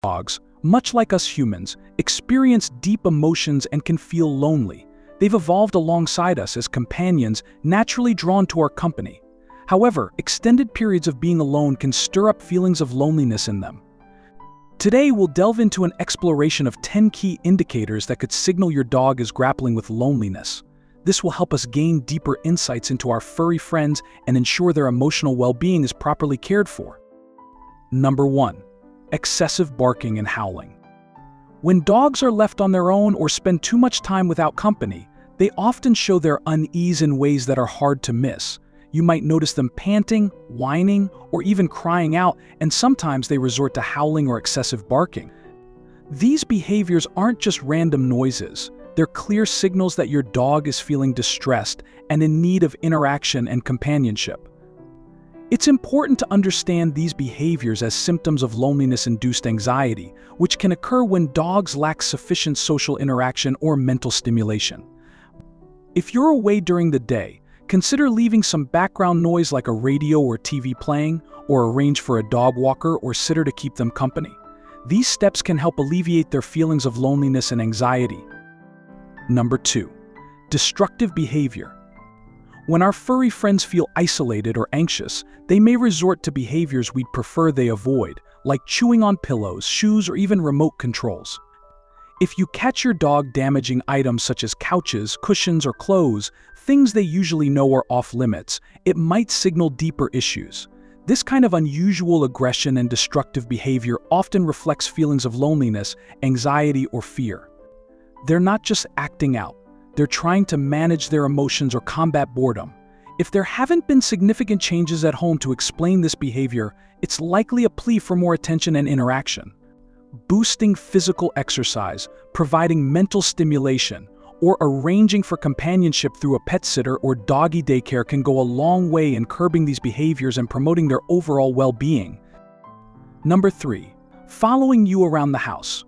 Dogs, much like us humans, experience deep emotions and can feel lonely. They've evolved alongside us as companions, naturally drawn to our company. However, extended periods of being alone can stir up feelings of loneliness in them. Today, we'll delve into an exploration of 10 key indicators that could signal your dog is grappling with loneliness. This will help us gain deeper insights into our furry friends and ensure their emotional well-being is properly cared for. Number 1. Excessive barking and howling. When dogs are left on their own or spend too much time without company, they often show their unease in ways that are hard to miss. You might notice them panting, whining, or even crying out, and sometimes they resort to howling or excessive barking. These behaviors aren't just random noises. They're clear signals that your dog is feeling distressed and in need of interaction and companionship. It's important to understand these behaviors as symptoms of loneliness-induced anxiety, which can occur when dogs lack sufficient social interaction or mental stimulation. If you're away during the day, consider leaving some background noise like a radio or TV playing, or arrange for a dog walker or sitter to keep them company. These steps can help alleviate their feelings of loneliness and anxiety. Number 2. Destructive behavior. When our furry friends feel isolated or anxious, they may resort to behaviors we'd prefer they avoid, like chewing on pillows, shoes, or even remote controls. If you catch your dog damaging items such as couches, cushions, or clothes, things they usually know are off-limits, it might signal deeper issues. This kind of unusual aggression and destructive behavior often reflects feelings of loneliness, anxiety, or fear. They're not just acting out. They're trying to manage their emotions or combat boredom. If there haven't been significant changes at home to explain this behavior, it's likely a plea for more attention and interaction. Boosting physical exercise, providing mental stimulation, or arranging for companionship through a pet sitter or doggy daycare can go a long way in curbing these behaviors and promoting their overall well-being. Number 3. Following you around the house.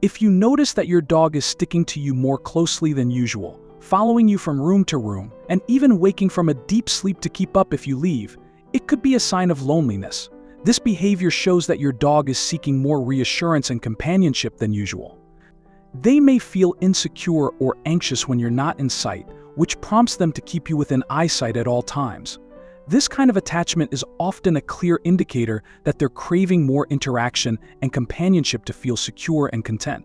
If you notice that your dog is sticking to you more closely than usual, following you from room to room, and even waking from a deep sleep to keep up if you leave, it could be a sign of loneliness. This behavior shows that your dog is seeking more reassurance and companionship than usual. They may feel insecure or anxious when you're not in sight, which prompts them to keep you within eyesight at all times. This kind of attachment is often a clear indicator that they're craving more interaction and companionship to feel secure and content.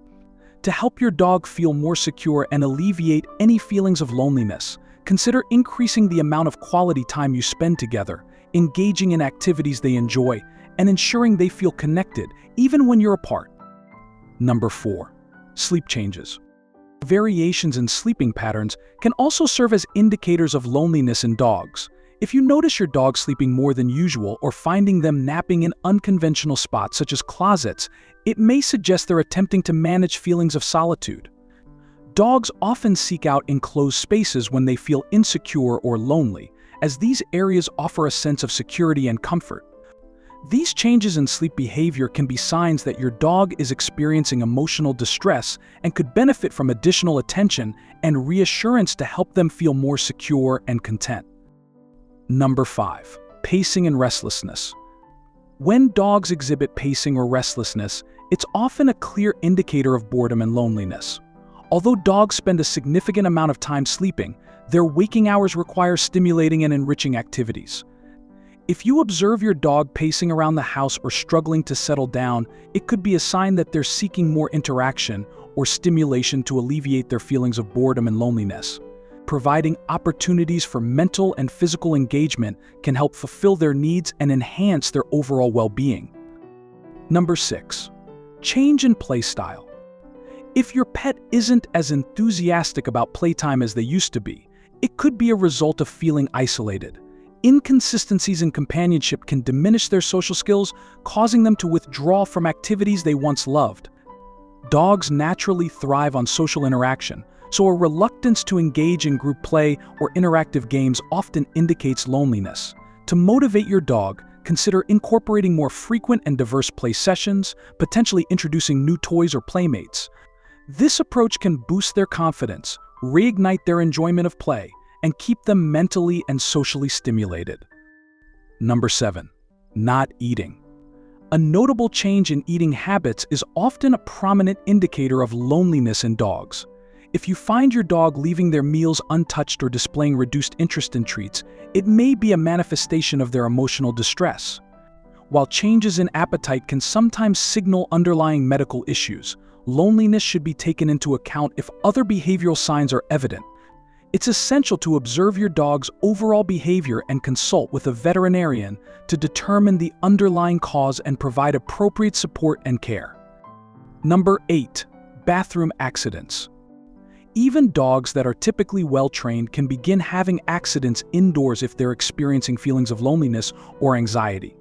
To help your dog feel more secure and alleviate any feelings of loneliness, consider increasing the amount of quality time you spend together, engaging in activities they enjoy, and ensuring they feel connected even when you're apart. Number 4. Sleep changes. Variations in sleeping patterns can also serve as indicators of loneliness in dogs. If you notice your dog sleeping more than usual or finding them napping in unconventional spots such as closets, it may suggest they're attempting to manage feelings of solitude. Dogs often seek out enclosed spaces when they feel insecure or lonely, as these areas offer a sense of security and comfort. These changes in sleep behavior can be signs that your dog is experiencing emotional distress and could benefit from additional attention and reassurance to help them feel more secure and content. Number 5. Pacing and restlessness. When dogs exhibit pacing or restlessness, it's often a clear indicator of boredom and loneliness. Although dogs spend a significant amount of time sleeping, their waking hours require stimulating and enriching activities. If you observe your dog pacing around the house or struggling to settle down, it could be a sign that they're seeking more interaction or stimulation to alleviate their feelings of boredom and loneliness. Providing opportunities for mental and physical engagement can help fulfill their needs and enhance their overall well-being. Number 6. Change in play style. If your pet isn't as enthusiastic about playtime as they used to be, it could be a result of feeling isolated. Inconsistencies in companionship can diminish their social skills, causing them to withdraw from activities they once loved. Dogs naturally thrive on social interaction, so a reluctance to engage in group play or interactive games often indicates loneliness. To motivate your dog, consider incorporating more frequent and diverse play sessions, potentially introducing new toys or playmates. This approach can boost their confidence, reignite their enjoyment of play, and keep them mentally and socially stimulated. Number 7. Not eating. A notable change in eating habits is often a prominent indicator of loneliness in dogs. If you find your dog leaving their meals untouched or displaying reduced interest in treats, it may be a manifestation of their emotional distress. While changes in appetite can sometimes signal underlying medical issues, loneliness should be taken into account if other behavioral signs are evident. It's essential to observe your dog's overall behavior and consult with a veterinarian to determine the underlying cause and provide appropriate support and care. Number 8. Bathroom accidents. Even dogs that are typically well-trained can begin having accidents indoors if they're experiencing feelings of loneliness or anxiety.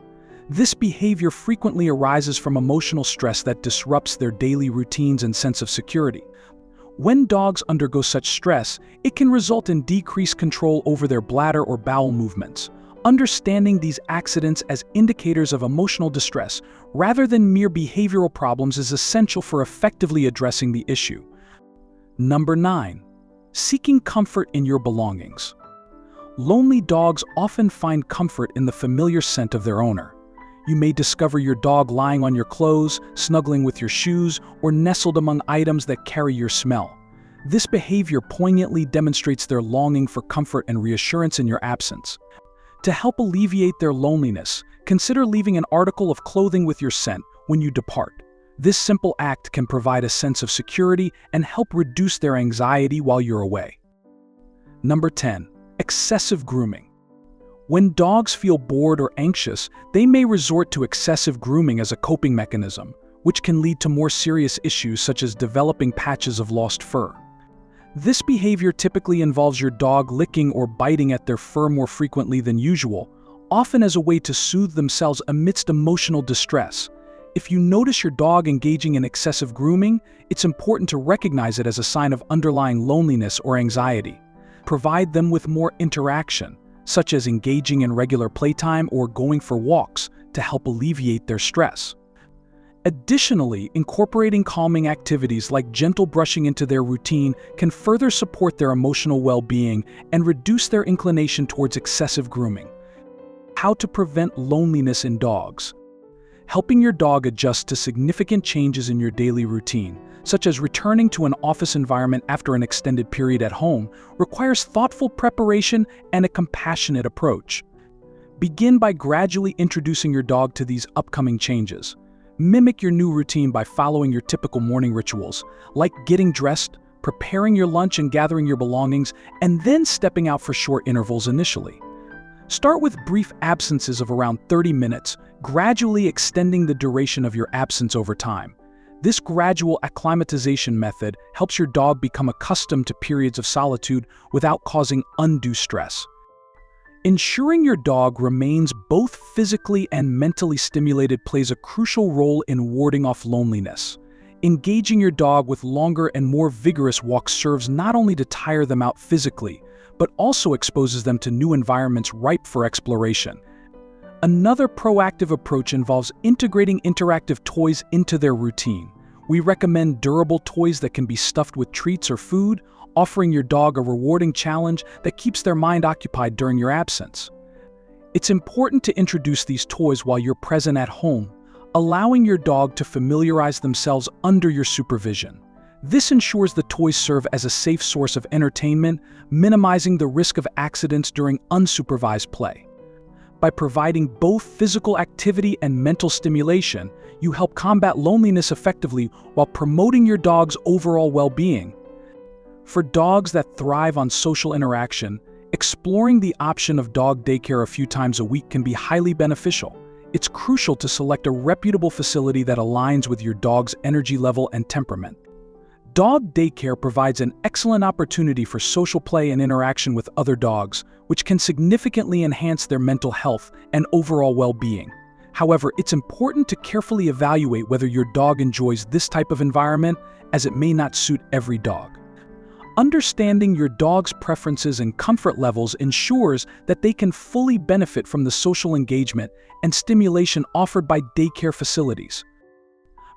This behavior frequently arises from emotional stress that disrupts their daily routines and sense of security. When dogs undergo such stress, it can result in decreased control over their bladder or bowel movements. Understanding these accidents as indicators of emotional distress rather than mere behavioral problems is essential for effectively addressing the issue. Number 9. Seeking comfort in your belongings. Lonely dogs often find comfort in the familiar scent of their owner. You may discover your dog lying on your clothes, snuggling with your shoes, or nestled among items that carry your smell. This behavior poignantly demonstrates their longing for comfort and reassurance in your absence. To help alleviate their loneliness, consider leaving an article of clothing with your scent when you depart. This simple act can provide a sense of security and help reduce their anxiety while you're away. Number 10. Excessive grooming. When dogs feel bored or anxious, they may resort to excessive grooming as a coping mechanism, which can lead to more serious issues such as developing patches of lost fur. This behavior typically involves your dog licking or biting at their fur more frequently than usual, often as a way to soothe themselves amidst emotional distress. If you notice your dog engaging in excessive grooming, it's important to recognize it as a sign of underlying loneliness or anxiety. Provide them with more interaction, such as engaging in regular playtime or going for walks, to help alleviate their stress. Additionally, incorporating calming activities like gentle brushing into their routine can further support their emotional well-being and reduce their inclination towards excessive grooming. How to prevent loneliness in dogs. Helping your dog adjust to significant changes in your daily routine, such as returning to an office environment after an extended period at home, requires thoughtful preparation and a compassionate approach. Begin by gradually introducing your dog to these upcoming changes. Mimic your new routine by following your typical morning rituals, like getting dressed, preparing your lunch and gathering your belongings, and then stepping out for short intervals initially. Start with brief absences of around 30 minutes, gradually extending the duration of your absence over time. This gradual acclimatization method helps your dog become accustomed to periods of solitude without causing undue stress. Ensuring your dog remains both physically and mentally stimulated plays a crucial role in warding off loneliness. Engaging your dog with longer and more vigorous walks serves not only to tire them out physically, but also exposes them to new environments ripe for exploration. Another proactive approach involves integrating interactive toys into their routine. We recommend durable toys that can be stuffed with treats or food, offering your dog a rewarding challenge that keeps their mind occupied during your absence. It's important to introduce these toys while you're present at home, allowing your dog to familiarize themselves under your supervision. This ensures the toys serve as a safe source of entertainment, minimizing the risk of accidents during unsupervised play. By providing both physical activity and mental stimulation, you help combat loneliness effectively while promoting your dog's overall well-being. For dogs that thrive on social interaction, exploring the option of dog daycare a few times a week can be highly beneficial. It's crucial to select a reputable facility that aligns with your dog's energy level and temperament. Dog daycare provides an excellent opportunity for social play and interaction with other dogs, which can significantly enhance their mental health and overall well-being. However, it's important to carefully evaluate whether your dog enjoys this type of environment, as it may not suit every dog. Understanding your dog's preferences and comfort levels ensures that they can fully benefit from the social engagement and stimulation offered by daycare facilities.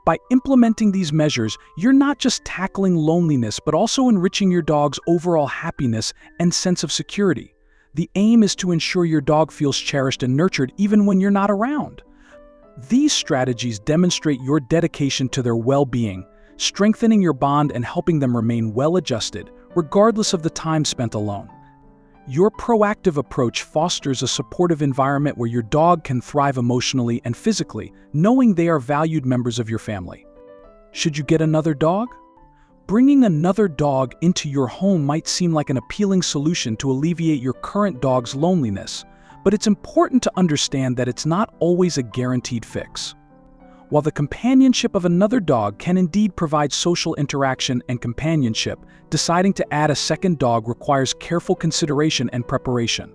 By implementing these measures, you're not just tackling loneliness but also enriching your dog's overall happiness and sense of security. The aim is to ensure your dog feels cherished and nurtured even when you're not around. These strategies demonstrate your dedication to their well-being, strengthening your bond and helping them remain well-adjusted, regardless of the time spent alone. Your proactive approach fosters a supportive environment where your dog can thrive emotionally and physically, knowing they are valued members of your family. Should you get another dog? Bringing another dog into your home might seem like an appealing solution to alleviate your current dog's loneliness, but it's important to understand that it's not always a guaranteed fix. While the companionship of another dog can indeed provide social interaction and companionship, deciding to add a second dog requires careful consideration and preparation.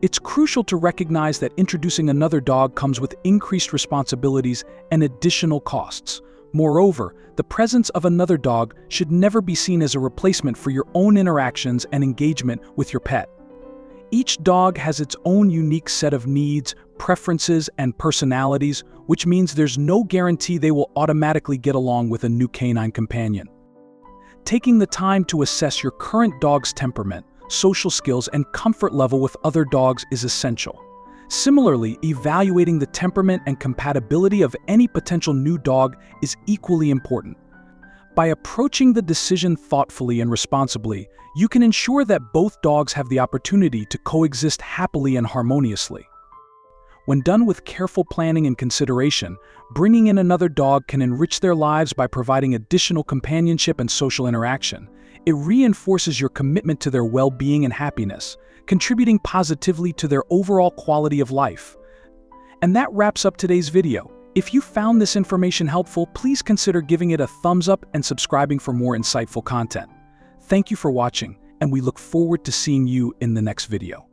It's crucial to recognize that introducing another dog comes with increased responsibilities and additional costs. Moreover, the presence of another dog should never be seen as a replacement for your own interactions and engagement with your pet. Each dog has its own unique set of needs, preferences, and personalities, which means there's no guarantee they will automatically get along with a new canine companion. Taking the time to assess your current dog's temperament, social skills, and comfort level with other dogs is essential. Similarly, evaluating the temperament and compatibility of any potential new dog is equally important. By approaching the decision thoughtfully and responsibly, you can ensure that both dogs have the opportunity to coexist happily and harmoniously. When done with careful planning and consideration, bringing in another dog can enrich their lives by providing additional companionship and social interaction. It reinforces your commitment to their well-being and happiness, contributing positively to their overall quality of life. And that wraps up today's video. If you found this information helpful, please consider giving it a thumbs up and subscribing for more insightful content. Thank you for watching, and we look forward to seeing you in the next video.